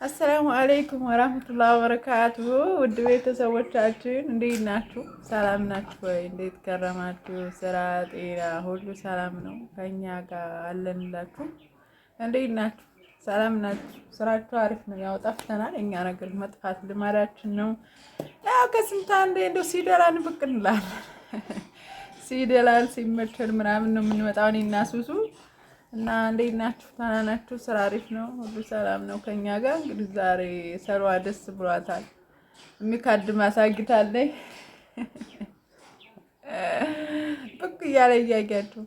አሰላሙ አለይኩም ወራህመቱላሂ ወበረካቱሁ። ውድ ቤተሰቦቻችን እንዴት ናችሁ? ሰላም ናችሁ ወይ? እንዴት ከረማችሁ? ስራ፣ ጤና ሁሉ ሰላም ነው? ከኛ ጋር አለንላችሁ። እንዴት ናችሁ? ሰላም ናችሁ? ስራችሁ አሪፍ ነው? ያው ጠፍተናል። እኛ ነገር መጥፋት ልማዳችን ነው። ያው ከስንት አንዴ እንደው ሲደላን ብቅ እንላለን። ሲደላል ሲመቸን ምናምን ነው የምንመጣው እኔና ሱሱ እና እንዴት ናችሁ? ደህና ናችሁ? ስራ አሪፍ ነው? ሁሉ ሰላም ነው ከኛ ጋር። እንግዲህ ዛሬ ሰሯ ደስ ብሏታል። የሚካድም አሳግታለች። ብቅ እያለ እያያችሁ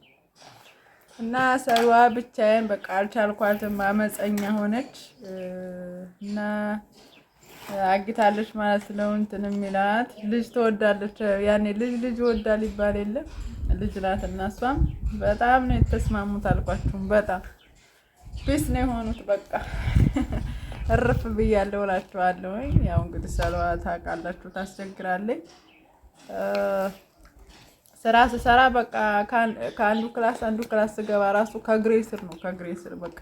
እና ሰሯ ብቻዬን በቃ አልቻልኳትም። አመፀኛ ሆነች እና አግታለች ማለት ነው። እንትን የሚላት ልጅ ትወዳለች። ያኔ ልጅ ይወዳል ይባል የለም ልጅ ናት እና እሷም በጣም ነው የተስማሙት አልኳችሁም። በጣም ፒስ ነው የሆኑት። በቃ እርፍ ብያለሁ እላችኋለሁ። ያው እንግዲህ ሰለዋ ታውቃላችሁ ታስቸግራለች። ስራ ስሰራ በቃ ከአንዱ ክላስ አንዱ ክላስ ስገባ ራሱ ከግሬ ስር በቃ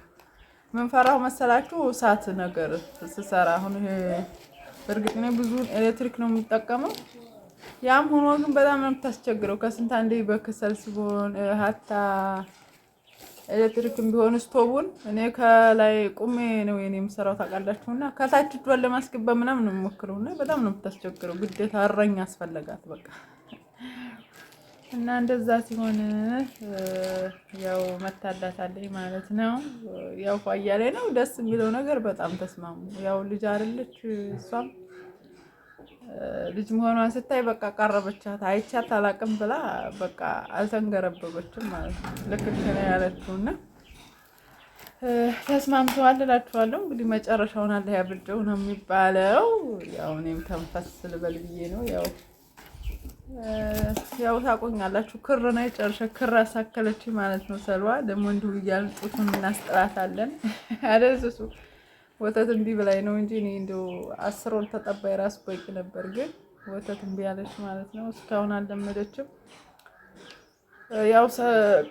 ምን ፈራሁ መሰላችሁ? እሳት ነገር ስሰራ አሁን ይሄ በእርግጥ ነው ብዙ ኤሌክትሪክ ነው የምጠቀመው። ያም ሆኖ ግን በጣም ነው የምታስቸግረው። ከስንት አንዴ በከሰል ሲሆን ሀታ ኤሌክትሪክም ቢሆን ስቶቡን እኔ ከላይ ቁሜ ነው የኔ የምሰራው ታውቃላችሁና ከታች እጇን ለማስገባት ምናምን ነው የምሞክረውና በጣም ነው የምታስቸግረው። ግዴታ እረኛ አስፈለጋት በቃ እና እንደዛ ሲሆን ያው መታላታለች ማለት ነው። ያው ፏያ ላይ ነው ደስ የሚለው ነገር በጣም ተስማሙ። ያው ልጅ አይደለች እሷም ልጅ መሆኗን ስታይ በቃ ቀረበቻት። አይቻት አላቅም ብላ በቃ አልተንገረበበችም ማለት ነው። ልክ ነው ያለችውና ተስማምተዋል እላችኋለሁ። እንግዲህ መጨረሻውን አለ ያብልጨው ነው የሚባለው። ያው እኔም ተንፈስ ልበል ብዬ ነው። ያው ታቆኛላችሁ ክር ነው የጨርሸ ክር አሳከለች ማለት ነው። ሰልዋ ደግሞ እንዲሁ እያልን ጡቱን እናስጥላታለን አደስሱ ወተት እምቢ ብላኝ ነው እንጂ እኔ እንደው 10 ወር ተጠባይ ራስ በቂ ነበር። ግን ወተት እምቢ አለች ማለት ነው። እስካሁን አልለመደችም። ያው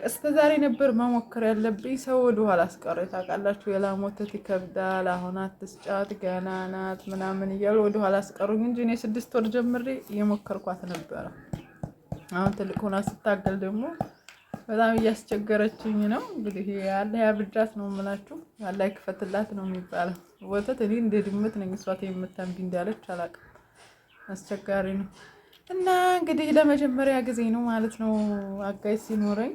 እስከ ዛሬ ነበር መሞከር ያለብኝ። ሰው ወደ ኋላ አስቀረ ታውቃላችሁ። የላም ወተት ይከብዳል። አሁን አትስጫት ገና ናት ምናምን እያሉ ወደ ኋላ አስቀሩኝ እንጂ እኔ 6 ወር ጀምሬ እየሞከርኳት ነበረ። አሁን ትልቅ ሆና ስታገል ደግሞ በጣም እያስቸገረችኝ ነው። እንግዲህ ያለ ያብጃት ነው የምላችሁ። ያለ ይክፈትላት ነው የሚባለው። ወተት እኔ እንደ ድመት ነኝ። እሷት የምታምቢ እንዳለች አላውቅም። አስቸጋሪ ነው። እና እንግዲህ ለመጀመሪያ ጊዜ ነው ማለት ነው አጋይ ሲኖረኝ።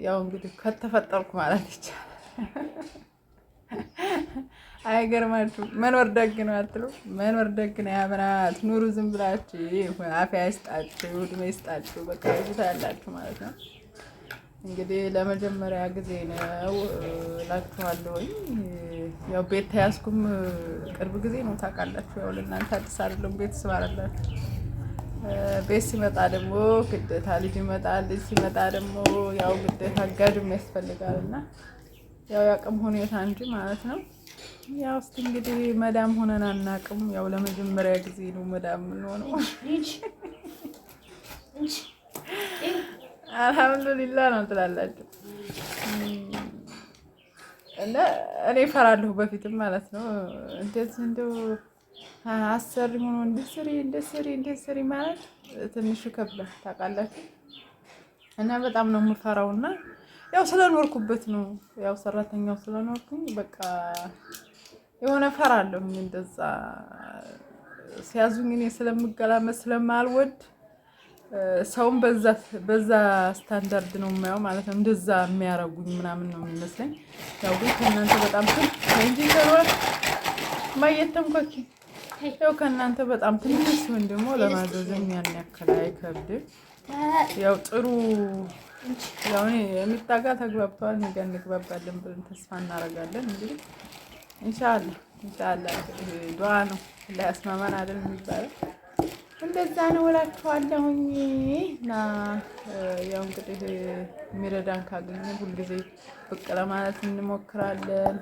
ያው እንግዲህ ከተፈጠርኩ ማለት ይቻላል። አይገርማችሁ? መኖር ደግ ነው አትሉ? መኖር ደግ ነው ያምናት። ኑሩ ዝም ብላችሁ አፍያ ይስጣችሁ እድሜ ይስጣችሁ። በቃ ይዙታ ያላችሁ ማለት ነው። እንግዲህ ለመጀመሪያ ጊዜ ነው እላችኋለሁ። ያው ቤት ተያዝኩም ቅርብ ጊዜ ነው ታውቃላችሁ። ያው ለእናንተ አዲስ አይደለም ቤት ስባላላችሁ። ቤት ሲመጣ ደግሞ ግዴታ ልጅ ይመጣል። ልጅ ሲመጣ ደግሞ ያው ግዴታ አጋዥም ያስፈልጋልና ያው ያቅም ሁኔታ እንጂ ማለት ነው። ያው እስቲ እንግዲህ መዳም ሆነን አናቅም። ያው ለመጀመሪያ ጊዜ ነው መዳም የምንሆነው። አልሐምዱሊላህ ነው ትላላችሁ። እና እኔ እፈራለሁ በፊትም ማለት ነው። እንደዚህ እንደው አሰሪ ሆኖ እንደሰሪ ማለት ትንሽ ከብዳል ታውቃላችሁ። እና በጣም ነው የምፈራውና ያው ስለኖርኩበት ነው። ያው ሰራተኛው ስለኖርኩኝ በቃ የሆነ እፈራለሁ። እንደዛ ሲያዙኝ እኔ ስለምገላመጥ ስለማልወድ ሰውን በዛ ስታንዳርድ ነው የማየው ማለት ነው። እንደዛ የሚያረጉኝ ምናምን ነው የሚመስለኝ። ያው ግን ከእናንተ በጣም እንጂ ከሮት ማየተምኳች ያው ከእናንተ በጣም ትንሽ ሲሆን ደግሞ ለማዘዝም ያን ያክል አይከብድም። ያው ጥሩ ያው እኔ የሚጣጋ ተግባብተዋል። ነገ እንግባባለን ብለን ተስፋ እናደርጋለን። እንግዲህ ኢንሻአላህ ዱዓ ነው ለያስማማን አይደል የሚባለው። እንደዛ ነው እላችኋለሁኝ። እና ያው እንግዲህ የሚረዳን ካገኘን ሁልጊዜ ብቅ ለማለት እንሞክራለን።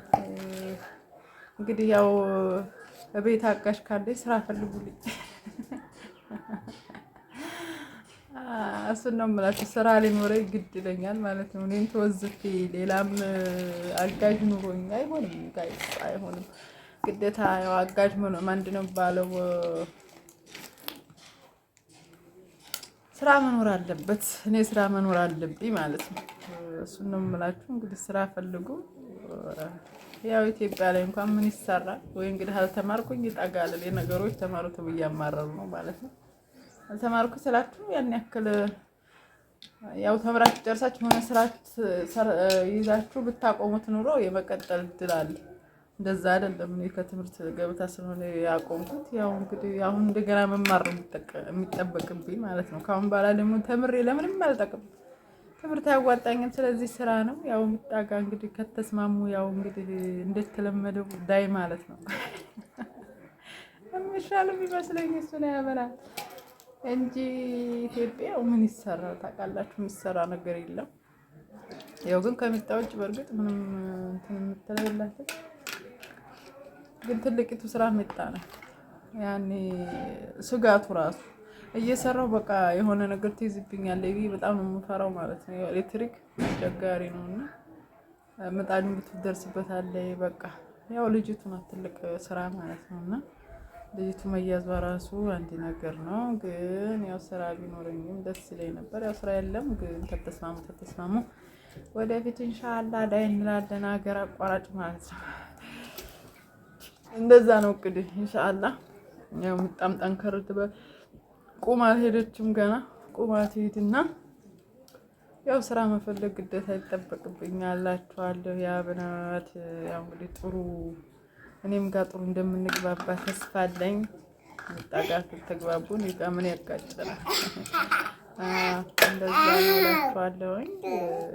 እንግዲህ ያው በቤት አጋሽ ካለኝ ስራ ፈልጉልኝ። እሱን ነው የምላችሁ። ስራ ሊኖረኝ ግድ ይለኛል ማለት ነው። እኔም ተወዝፌ ሌላም አጋዥ ኑሮኝ አይሆንም፣ ጋይስ አይሆንም። ግዴታ ያው አጋዥ ምንድን ነው ባለው ስራ መኖር አለበት። እኔ ስራ መኖር አለብኝ ማለት ነው። እሱን ነው የምላችሁ። እንግዲህ ስራ ፈልጉ። ያው ኢትዮጵያ ላይ እንኳን ምን ይሰራል ወይ እንግዲህ አልተማርኩኝ ይጣጋል ነገሮች ተማሩት ብዬ እያማረሩ ነው ማለት ነው። አልተማርኩ ስላችሁ ያን ያክል ያው ተምራችሁ ጨርሳችሁ ሆነ ስራት ይዛችሁ ብታቆሙት ኑሮ የመቀጠል እድል አለ። እንደዛ አይደለም። እኔ ከትምህርት ገበታ ስለሆነ ያቆምኩት ያው እንግዲህ አሁን እንደገና መማር የሚጠበቅብኝ ማለት ነው። ካሁን በኋላ ደግሞ ተምሬ ለምንም አልጠቅም። ትምህርት አያዋጣኝም። ስለዚህ ስራ ነው ያው ምጣጋ እንግዲህ ከተስማሙ ያው እንግዲህ እንደተለመደው ዳይ ማለት ነው። የሚሻለው ቢመስለኝ እሱ ነው ያበላል እንጂ ኢትዮጵያ ምን ይሰራል ታውቃላችሁ? የሚሰራ ነገር የለም። ያው ግን ከሚጣ ውጭ በእርግጥ ምንም እንትን የምትለው የላትም። ግን ትልቂቱ ስራ ሚጣ ነው። ያኔ ስጋቱ ራሱ እየሰራው በቃ የሆነ ነገር ትይዝብኛለህ ብዬ በጣም ነው የምፈራው ማለት ነው። ኤሌክትሪክ አስቸጋሪ ነውና ምጣዱን ብትደርስበታለህ በቃ ያው ልጅቱ ናት ትልቅ ስራ ማለት ነውና ልጅቱ መያዟ ራሱ አንድ ነገር ነው። ግን ያው ስራ ቢኖረኝም ደስ ይለኝ ነበር። ያው ስራ የለም። ግን ተተስማሙ ወደፊት ኢንሻአላህ ዳይ እንላለን። ሀገር አቋራጭ ማለት ነው። እንደዛ ነው እንግዲህ ኢንሻአላህ። ያው በጣም ጠንከር ቁማ ሄደችም ገና ቁማ ትሄድና ያው ስራ መፈለግ ግዴታ ይጠበቅብኛል አላችኋለሁ። ያ በናት ያው እንግዲህ ጥሩ እኔም ጋር ጥሩ እንደምንግባባ ተስፋ አለኝ። መጣጋት ተግባቡ እኔ ጋር ምን ያጋጨናል? እንደዛ ነው እላችኋለሁ።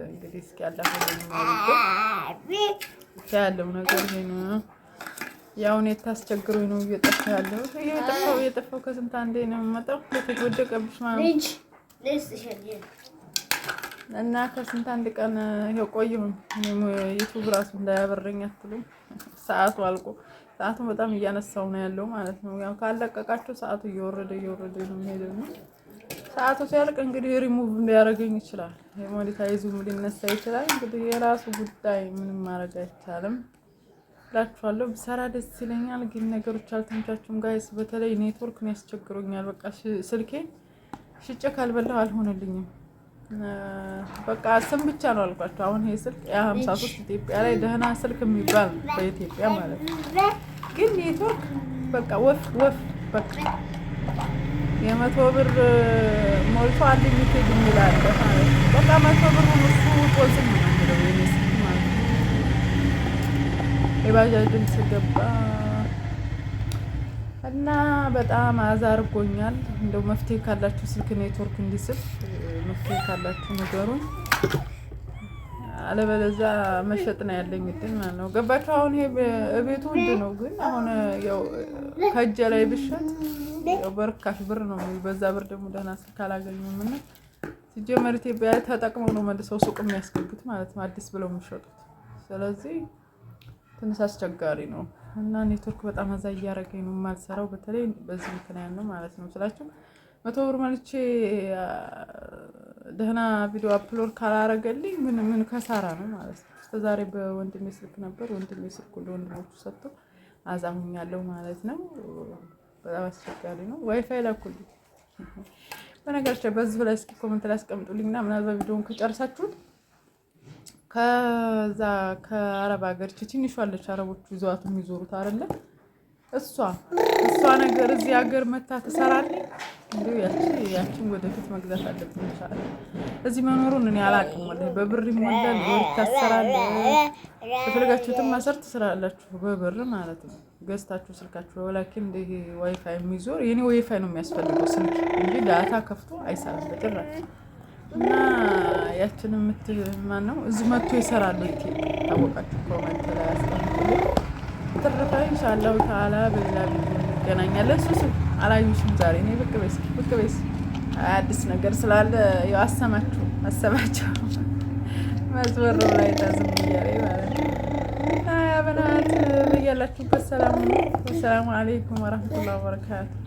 እንግዲህ እስኪ ያለው ያለው ነገር ነው። ያው እኔ ታስቸግሮኝ ነው እየጠፋው ከስንት አንዴ ነው የምመጣው። ከተወደቀብሽ ማለት እና ከስንት አንድ ቀን ይሄው ቆየሁኝ። ዩቲዩብ ራሱ እንዳያበረኝ አትሉም? ሰዓቱ አልቆ ሰዓቱን በጣም እያነሳው ነው ያለው ማለት ነው። ያው ካለቀቃችሁ ሰዓቱ እየወረደ ነው የሚሄደው ነው። ሰዓቱ ሲያልቅ እንግዲህ ሪሙቭ ሊያደርገኝ ይችላል። የሞኔታይዙም ሊነሳ ይችላል። እንግዲህ የራሱ ጉዳይ ምንም ማድረግ አይቻልም እላችኋለሁ። ብሰራ ደስ ይለኛል፣ ግን ነገሮች አልተመቻቹም ጋይስ። በተለይ ኔትወርክ ነው ያስቸግሮኛል። በቃ ስልኬ ሽጬ ካልበላሁ አልሆነልኝም። በቃ ስም ብቻ ነው አልኳቸው። አሁን ይሄ ስልክ ያ53 ኢትዮጵያ ላይ ደህና ስልክ የሚባል በኢትዮጵያ ማለት ነው። ግን ኔትወርክ በቃ ወፍ በቃ የ100 ብር ሞልቶ አንሊሚትድ የሚላል ማለት ነው። በቃ 100 ብር እሱ ቆዝም ነው የሚለው የኔ ስልክ ማለት ነው። የባጃጅ ድምፅ ገባ እና በጣም አዛርጎኛል። እንደው መፍትሄ ካላችሁ ስልክ ኔትወርክ እንዲስብ መፍትሄ ካላችሁ ነገሩን፣ አለበለዚያ መሸጥ ነው ያለኝ እንትን ማለት ነው። ገባችሁ? አሁን ይሄ እቤቱ ውድ ነው፣ ግን አሁን ያው ከእጄ ላይ ብሸጥ ያው በርካሽ ብር ነው። በዛ ብር ደግሞ ደህና ስልክ አላገኘሁም እና ሲጀመር ኢትዮጵያ ተጠቅመው ነው መልሰው ሱቅ የሚያስገቡት ማለት ነው፣ አዲስ ብለው የሚሸጡት። ስለዚህ ትንሽ አስቸጋሪ ነው እና ኔትወርክ በጣም አዛ እያደረገኝ ነው የማልሰራው። በተለይ በዚህ ምክንያት ነው ማለት ነው ስላችሁ 100 ብር መልቼ ደህና ቪዲዮ አፕሎድ ካላረገልኝ ምን ከሳራ ነው ማለት ነው። እስከዛሬ በወንድሜ ስልክ ነበር። ወንድሜ ስልክ ለወንድሞቹ ሰጥቶ አዛሁኛለሁ ማለት ነው። በጣም አስቸጋሪ ነው። ዋይፋይ ላኩልኝ በነገራችን በዚህ ላይ እስኪ ኮሜንት ላይ አስቀምጡልኝና ምናልባት ቪዲዮውን ከጨርሳችሁት ከዛ ከአረብ ሀገር ትንሿ አለች አረቦቹ ይዘዋት የሚዞሩት አይደለ? እሷ ነገር እዚህ ሀገር መታ ትሰራለች። እንዴ ያቺን ወደፊት መግዛት አለብኝ ይችላል። እዚህ መኖሩን እኔ አላውቅም። ወላሂ በብር ይሞላል፣ ይታሰራል። በፈለጋችሁትም ማሰር ትሰራላችሁ በብር ማለት ነው። ገዝታችሁ ስልካችሁ ወላኪን እንደ ዋይፋይ የሚዞር የኔ ዋይፋይ ነው የሚያስፈልገው ስልክ እንጂ ዳታ ከፍቶ አይሰራም በጭራሽ። እና ያችንም ማን ነው እዚህ መጥቶ ይሰራሉ ታወቃችሁ። ኮሜንት ላይ አስቀምጡልኝ። ተረፈ ኢንሻአላህ ተዓላ በሌላ ቪዲዮ እንገናኛለን። ሱሱ አላዩሽም ዛሬ እኔ ብቅ በይስ አዲስ ነገር ስላለ ያው አሰማቸው መስወር ላይ ታዝም ይያሬ ማለት ነው። ያ በናት በያላችሁበት ሰላም አለይኩም ወራህመቱላሂ ወበረካቱ።